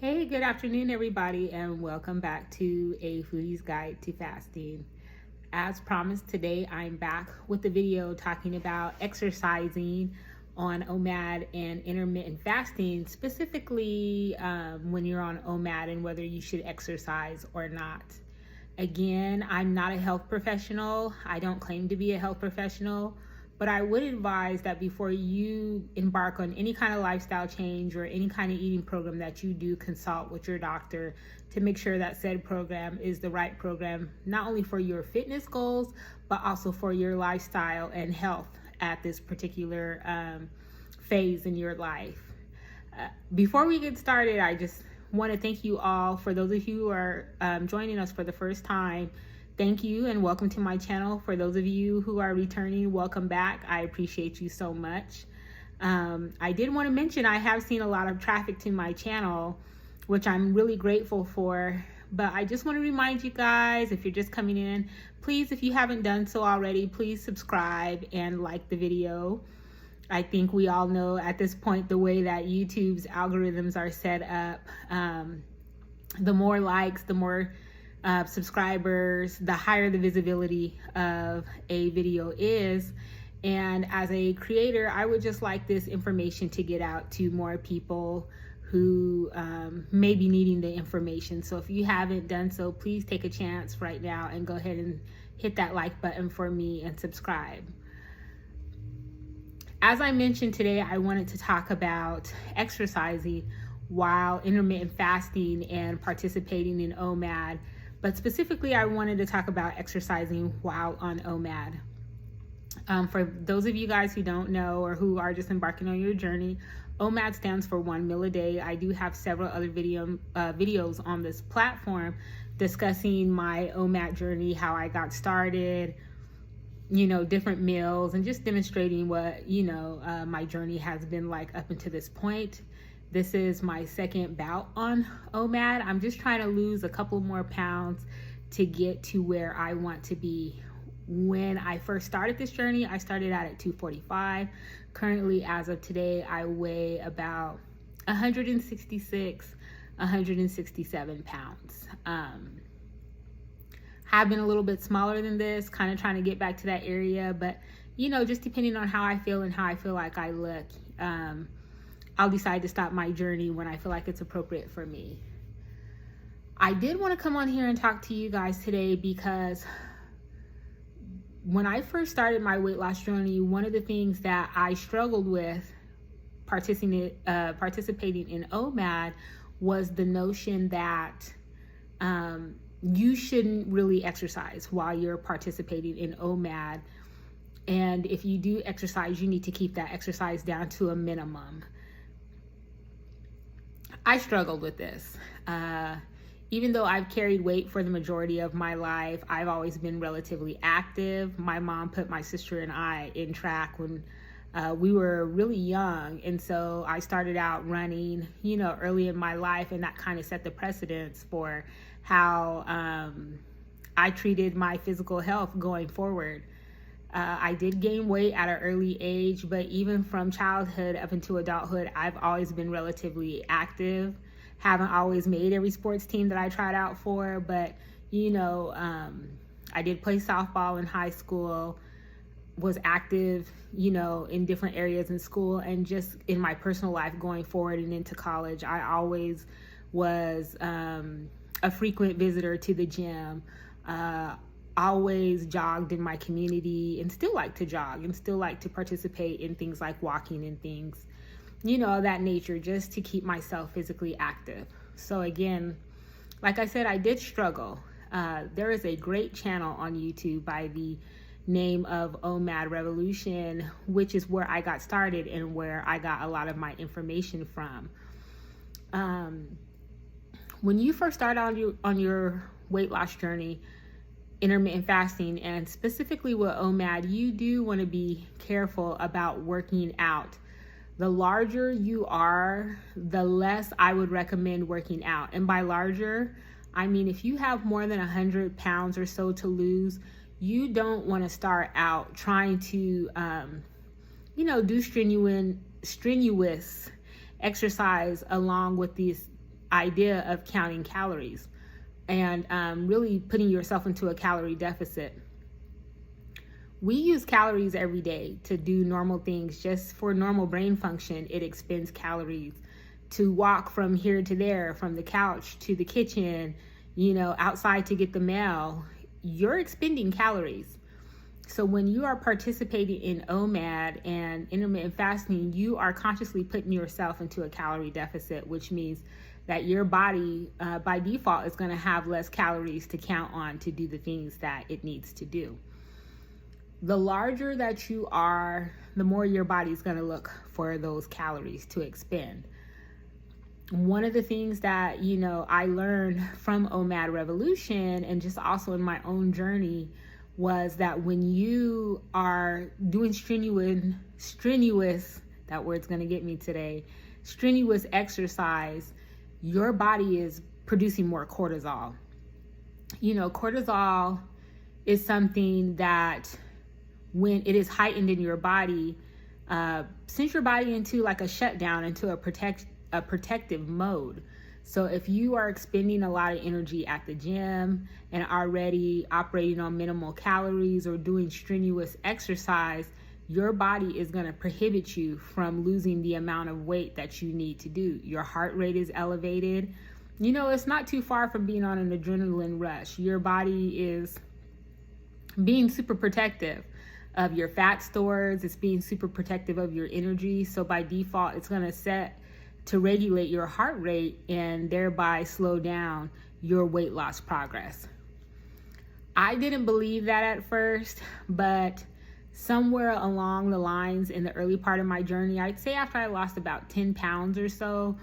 Hey, good afternoon, everybody, and welcome back to A Foodie's Guide to Fasting. As promised, today I'm back with a video talking about exercising on OMAD and intermittent fasting, specifically when you're on OMAD and whether you should exercise or not. Again, I'm not a health professional. I don't claim to be a health professional, but I would advise that before you embark on any kind of lifestyle change or any kind of eating program that you do, consult with your doctor to make sure that said program is the right program, not only for your fitness goals, but also for your lifestyle and health at this particular phase in your life. Before we get started, I just want to thank you all. For those of you who are joining us for the first time, thank you and welcome to my channel. For those of you who are returning, welcome back. I appreciate you so much. I did want to mention I have seen a lot of traffic to my channel, which I'm really grateful for. But I just want to remind you guys, if you're just coming in, please, if you haven't done so already, please subscribe and like the video. I think we all know at this point the way that YouTube's algorithms are set up. The more likes, the more subscribers, the higher the visibility of a video is. And as a creator, I would just like this information to get out to more people who may be needing the information. So if you haven't done so, please take a chance right now and go ahead and hit that like button for me and subscribe. As I mentioned today, I wanted to talk about exercising while intermittent fasting and participating in OMAD, but specifically I wanted to talk about exercising while on OMAD. For those of you guys who don't know or who are just embarking on your journey, OMAD stands for 1 meal a day. I do have several other videos on this platform discussing my OMAD journey, how I got started, different meals, and just demonstrating what, my journey has been like up until this point. This is my second bout on OMAD. I'm just trying to lose a couple more pounds to get to where I want to be. When I first started this journey, I started out at 245. Currently, as of today, I weigh about 166, 167 pounds. Have been a little bit smaller than this, kind of trying to get back to that area, but just depending on how I feel and how I feel like I look, I'll decide to stop my journey when I feel like it's appropriate for me. I did want to come on here and talk to you guys today because when I first started my weight loss journey, one of the things that I struggled with participating in OMAD was the notion that you shouldn't really exercise while you're participating in OMAD. And if you do exercise, you need to keep that exercise down to a minimum. I struggled with this. Even though I've carried weight for the majority of my life, I've always been relatively active. My mom put my sister and I in track when we were really young. And so I started out running, early in my life, and that kind of set the precedence for how I treated my physical health going forward. I did gain weight at an early age, but even from childhood up into adulthood, I've always been relatively active. Haven't always made every sports team that I tried out for, but I did play softball in high school, was active, in different areas in school, and just in my personal life going forward and into college. I always was a frequent visitor to the gym, always jogged in my community, and still like to jog and still like to participate in things like walking and things, of that nature, just to keep myself physically active. So again, like I said, I did struggle. There is a great channel on YouTube by the name of OMAD Revolution, which is where I got started and where I got a lot of my information from. When you first start on your weight loss journey, intermittent fasting, and specifically with OMAD, you do want to be careful about working out. The larger you are, the less I would recommend working out. And by larger, I mean if you have more than 100 pounds or so to lose, you don't want to start out trying to, do strenuous exercise along with these idea of counting calories and really putting yourself into a calorie deficit. We use calories every day to do normal things. Just for normal brain function, it expends calories. To walk from here to there, from the couch to the kitchen, outside to get the mail, you're expending calories. So when you are participating in OMAD and intermittent fasting, you are consciously putting yourself into a calorie deficit, which means that your body by default is going to have less calories to count on to do the things that it needs to do. The larger that you are, the more your body's going to look for those calories to expend. One of the things that, I learned from OMAD Revolution and just also in my own journey was that when you are doing strenuous, that word's going to get me today, strenuous exercise, your body is producing more cortisol. Cortisol is something that when it is heightened in your body, sends your body into like a shutdown, into a protective mode. So if you are expending a lot of energy at the gym and already operating on minimal calories or doing strenuous exercise, your body is going to prohibit you from losing the amount of weight that you need to do. Your heart rate is elevated. It's not too far from being on an adrenaline rush. Your body is being super protective of your fat stores. It's being super protective of your energy. So by default, it's going to set to regulate your heart rate and thereby slow down your weight loss progress. I didn't believe that at first, but somewhere along the lines in the early part of my journey, I'd say after I lost about 10 pounds or so,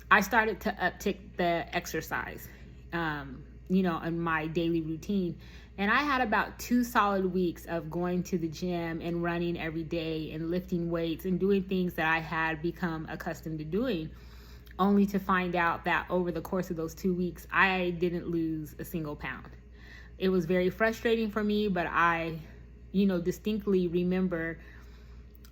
I started to uptick the exercise, in my daily routine. And I had about 2 solid weeks of going to the gym and running every day and lifting weights and doing things that I had become accustomed to doing, only to find out that over the course of those 2 weeks, I didn't lose a single pound. It was very frustrating for me, but I, distinctly remember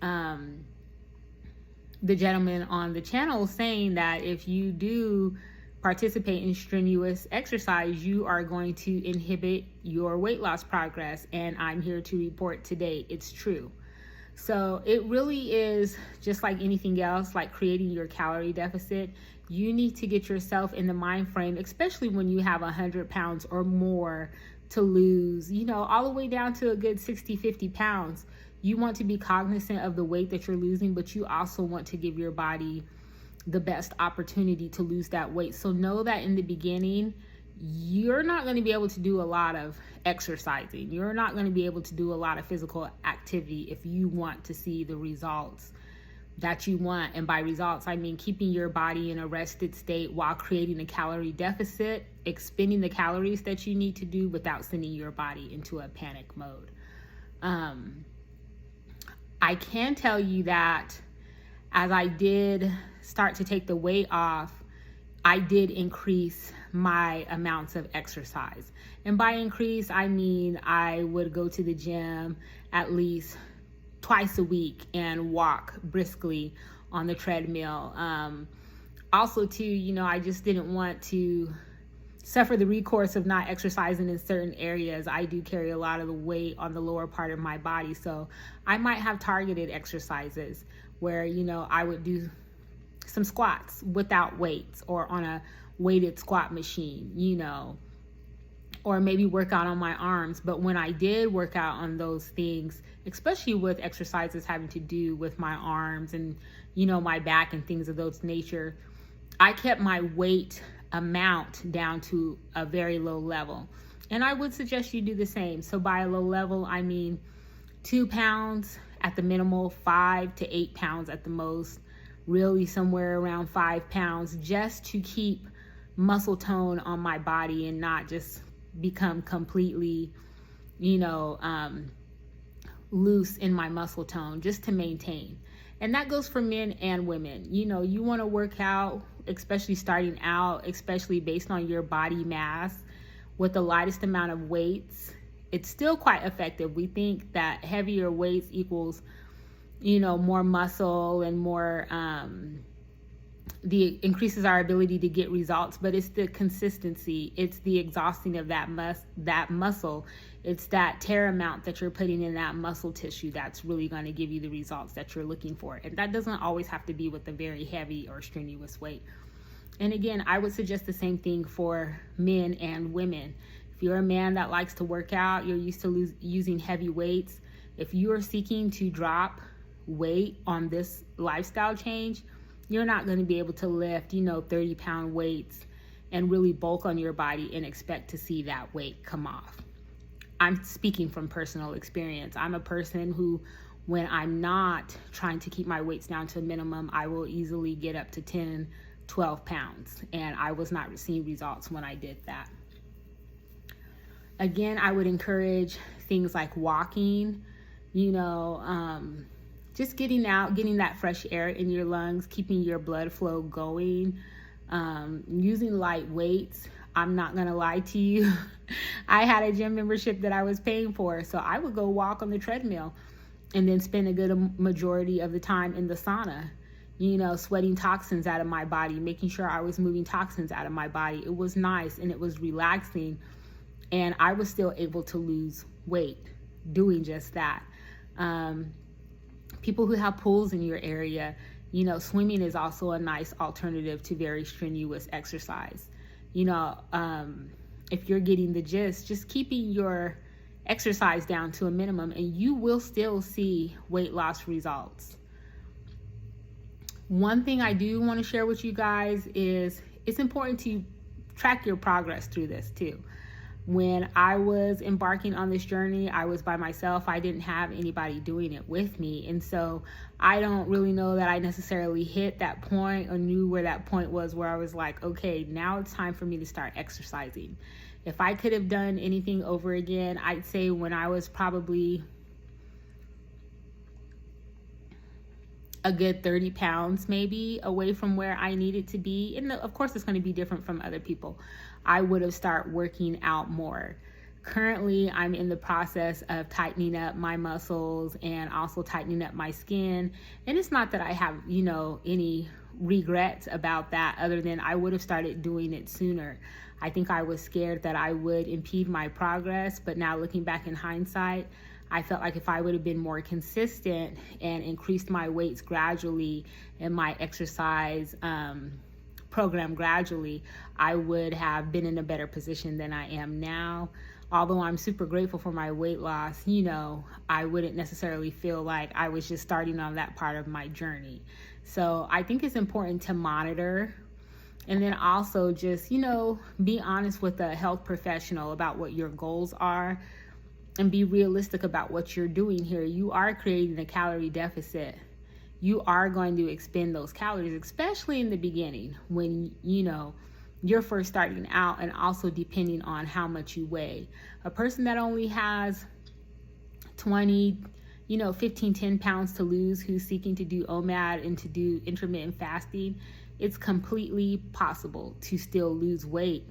the gentleman on the channel saying that if you do participate in strenuous exercise, you are going to inhibit your weight loss progress. And I'm here to report today it's true. So it really is just like anything else, like creating your calorie deficit. You need to get yourself in the mind frame, especially when you have 100 pounds or more to lose, all the way down to a good 60, 50 pounds. You want to be cognizant of the weight that you're losing, but you also want to give your body the best opportunity to lose that weight. So know that in the beginning, you're not going to be able to do a lot of exercising. You're not going to be able to do a lot of physical activity if you want to see the results that you want. And by results, I mean keeping your body in a rested state while creating a calorie deficit, expending the calories that you need to do without sending your body into a panic mode. I can tell you that as I did start to take the weight off, I did increase my amounts of exercise. And by increase, I mean I would go to the gym at least twice a week and walk briskly on the treadmill. Also too, I just didn't want to suffer the recourse of not exercising in certain areas. I do carry a lot of the weight on the lower part of my body. So I might have targeted exercises where, I would do some squats without weights or on a weighted squat machine, or maybe work out on my arms. But when I did work out on those things, especially with exercises having to do with my arms and, my back and things of those nature, I kept my weight amount down to a very low level. And I would suggest you do the same. So by a low level, I mean 2 pounds at the minimal, 5 to 8 pounds at the most, really somewhere around 5 pounds, just to keep muscle tone on my body and not just become completely, loose in my muscle tone, just to maintain. And that goes for men and women. You want to work out, especially starting out, especially based on your body mass, with the lightest amount of weights. It's still quite effective. We think that heavier weights equals, more muscle and more increases our ability to get results, but it's the consistency, it's the exhausting of that muscle, it's that tear amount that you're putting in that muscle tissue that's really going to give you the results that you're looking for. And that doesn't always have to be with a very heavy or strenuous weight. And again, I would suggest the same thing for men and women. If you're a man that likes to work out, you're used to using heavy weights, if you are seeking to drop weight on this lifestyle change, you're not going to be able to lift, 30-pound weights and really bulk on your body and expect to see that weight come off. I'm speaking from personal experience. I'm a person who, when I'm not trying to keep my weights down to a minimum, I will easily get up to 10, 12 pounds. And I was not seeing results when I did that. Again, I would encourage things like walking, just getting out, getting that fresh air in your lungs, keeping your blood flow going, using light weights. I'm not going to lie to you. I had a gym membership that I was paying for, so I would go walk on the treadmill and then spend a good majority of the time in the sauna, sweating toxins out of my body, making sure I was moving toxins out of my body. It was nice and it was relaxing, and I was still able to lose weight doing just that. People who have pools in your area, swimming is also a nice alternative to very strenuous exercise. If you're getting the gist, just keeping your exercise down to a minimum and you will still see weight loss results. One thing I do want to share with you guys is it's important to track your progress through this too. When I was embarking on this journey, I was by myself. I didn't have anybody doing it with me. And so I don't really know that I necessarily hit that point or knew where that point was where I was like, okay, now it's time for me to start exercising. If I could have done anything over again, I'd say when I was probably a good 30 pounds maybe away from where I needed to be. And of course, it's going to be different from other people. I would have started working out more. Currently, I'm in the process of tightening up my muscles and also tightening up my skin. And it's not that I have, any regrets about that other than I would have started doing it sooner. I think I was scared that I would impede my progress. But now looking back in hindsight, I felt like if I would have been more consistent and increased my weights gradually and my exercise program gradually, I would have been in a better position than I am now. Although I'm super grateful for my weight loss, I wouldn't necessarily feel like I was just starting on that part of my journey. So I think it's important to monitor and then also just, be honest with a health professional about what your goals are and be realistic about what you're doing here. You are creating a calorie deficit. You are going to expend those calories, especially in the beginning when, you're first starting out and also depending on how much you weigh. A person that only has 20, 15, 10 pounds to lose who's seeking to do OMAD and to do intermittent fasting, it's completely possible to still lose weight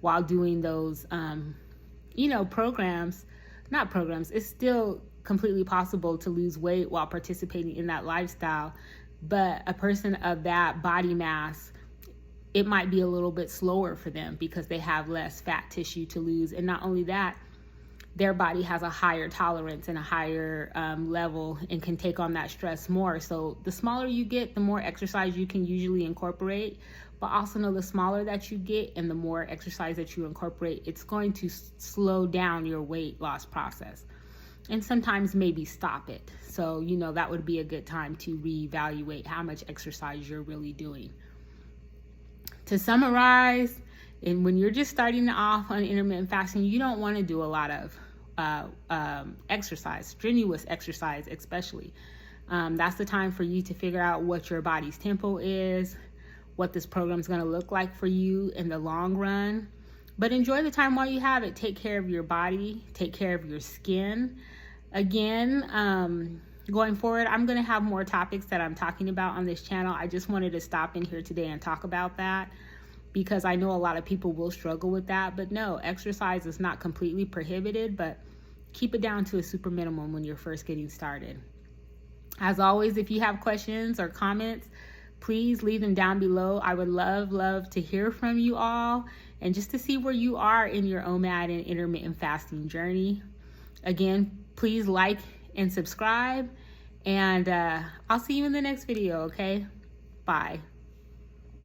while doing those, it's still completely possible to lose weight while participating in that lifestyle. But a person of that body mass, it might be a little bit slower for them because they have less fat tissue to lose. And not only that, their body has a higher tolerance and a higher level and can take on that stress more. So the smaller you get, the more exercise you can usually incorporate. But also know the smaller that you get and the more exercise that you incorporate, it's going to slow down your weight loss process and sometimes maybe stop it. So, that would be a good time to reevaluate how much exercise you're really doing. To summarize, and when you're just starting off on intermittent fasting, you don't want to do a lot of exercise, strenuous exercise especially. That's the time for you to figure out what your body's tempo is, what this program is going to look like for you in the long run. But enjoy the time while you have it. Take care of your body, take care of your skin. Again, going forward, I'm going to have more topics that I'm talking about on this channel. I just wanted to stop in here today and talk about that because I know a lot of people will struggle with that. But no, exercise is not completely prohibited, but keep it down to a super minimum when you're first getting started. As always, if you have questions or comments, please leave them down below. I would love to hear from you all and just to see where you are in your OMAD and intermittent fasting journey. Again, please like and subscribe, and I'll see you in the next video, okay? Bye.